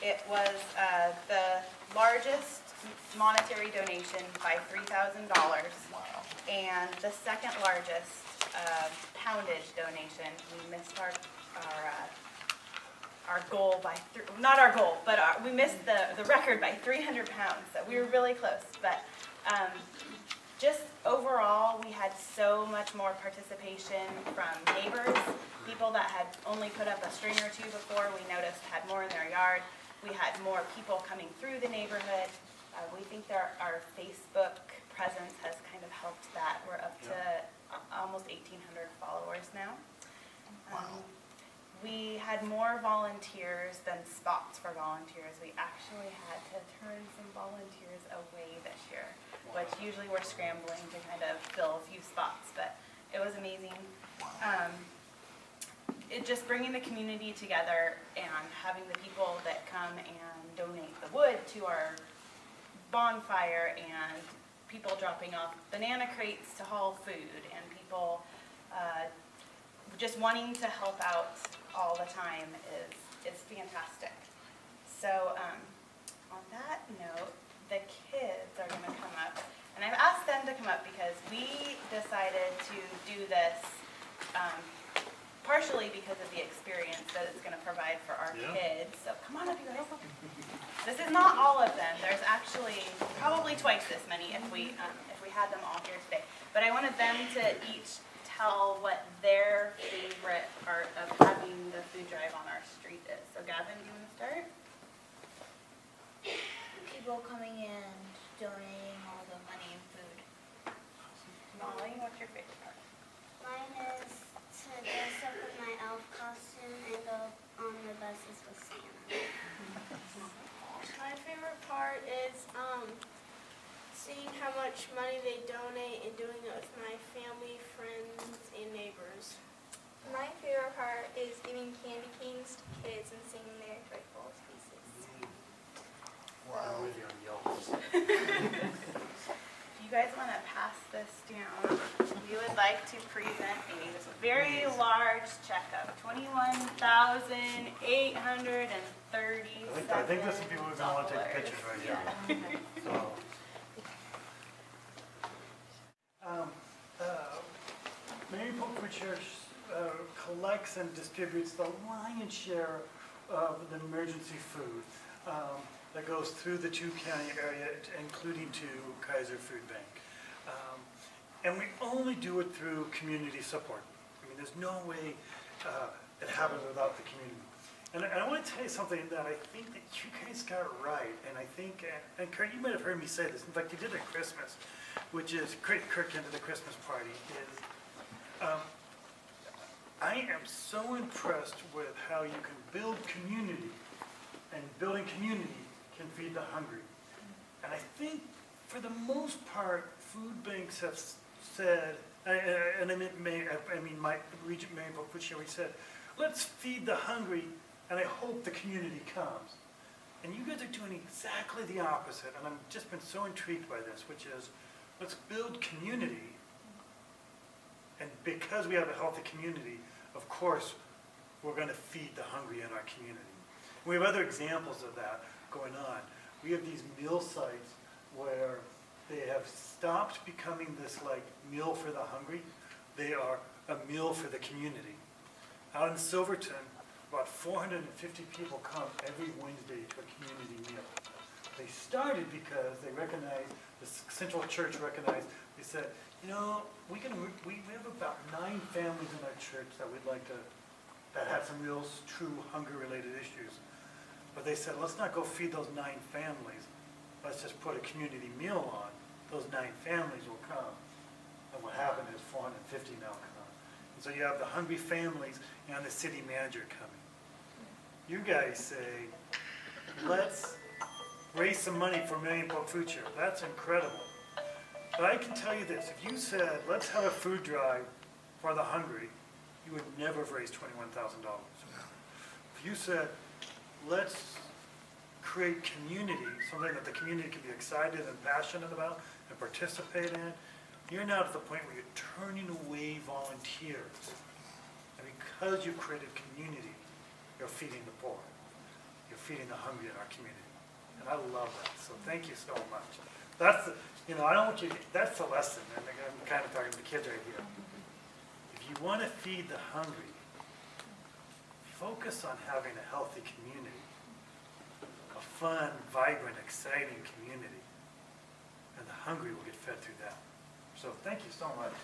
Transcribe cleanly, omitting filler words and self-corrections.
It was the largest monetary donation by $3,000, and the second largest poundage donation. We missed our goal by, not our goal, but we missed the record by 300 pounds, so we were really close. But just overall, we had so much more participation from neighbors, people that had only put up a string or two before, we noticed had more in their yard. We had more people coming through the neighborhood. We think our Facebook presence has kind of helped that. We're up to almost 1,800 followers now. We had more volunteers than spots for volunteers. We actually had to turn some volunteers away this year, which usually we're scrambling to kind of fill a few spots, but it was amazing. It just bringing the community together and having the people that come and donate the wood to our bonfire, and people dropping off banana crates to haul food, and people just wanting to help out all the time is fantastic. So on that note, the kids are going to come up, and I've asked them to come up because we decided to do this partially because of the experience that it's going to provide for our kids. So come on up, you guys. This is not all of them. There's actually probably twice this many if we had them all here today. But I wanted them to each tell what their favorite part of having the food drive on our street is. So Gavin, do you want to start? People coming in, donating all the money and food. Molly, what's your favorite part? Mine is to dress up in my elf costume and go on the buses with Santa. My favorite part is seeing how much money they donate and doing it with my family, friends, and neighbors. My favorite part is giving candy canes to kids and singing their joyful pieces. Wow. If you guys want to pass this down, we would like to present a very large check of $21,837. I think this is people who are going to want to take pictures right here. So, Marion-Polk Food Share collects and distributes the lion's share of the emergency food that goes through the two-county area, including to Keizer Food Bank. And we only do it through community support. I mean, there's no way it happens without the community. And I want to tell you something that I think that you guys got right, and I think, and Kurt, you might have heard me say this, in fact, you did at Christmas, which is, Kurt came to the Christmas party, is I am so impressed with how you can build community, and building community can feed the hungry. And I think, for the most part, food banks have said, and I mean my region, Marion-Polk Food Share, we said, let's feed the hungry, and I hope the community comes. And you guys are doing exactly the opposite, and I've just been so intrigued by this, which is, let's build community, and because we have a healthy community, of course, we're going to feed the hungry in our community. We have other examples of that going on. We have these meal sites where they have stopped becoming this like meal for the hungry. They are a meal for the community. Out in Silverton, about 450 people come every Wednesday to a community meal. They started because they recognized, the Central Church recognized, they said, you know, we have about 9 families in our church that we'd like to, that have some real true hunger-related issues. But they said, let's not go feed those 9 families. Let's just put a community meal on. Those 9 families will come. And what happened is 450 now come. And so you have the hungry families and the city manager coming. You guys say, let's raise some money for Marion-Polk Food Share. That's incredible. But I can tell you this, if you said, let's have a food drive for the hungry, you would never have raised $21,000. If you said, let's create community, something that the community can be excited and passionate about and participate in, you're now at the point where you're turning away volunteers. And because you've created community, you're feeding the poor. You're feeding the hungry in our community. And I love that, so thank you so much. That's, I don't want you, that's the lesson, and I'm kind of talking to the kids right here. If you want to feed the hungry, focus on having a healthy community, a fun, vibrant, exciting community, and the hungry will get fed through that. So thank you so much.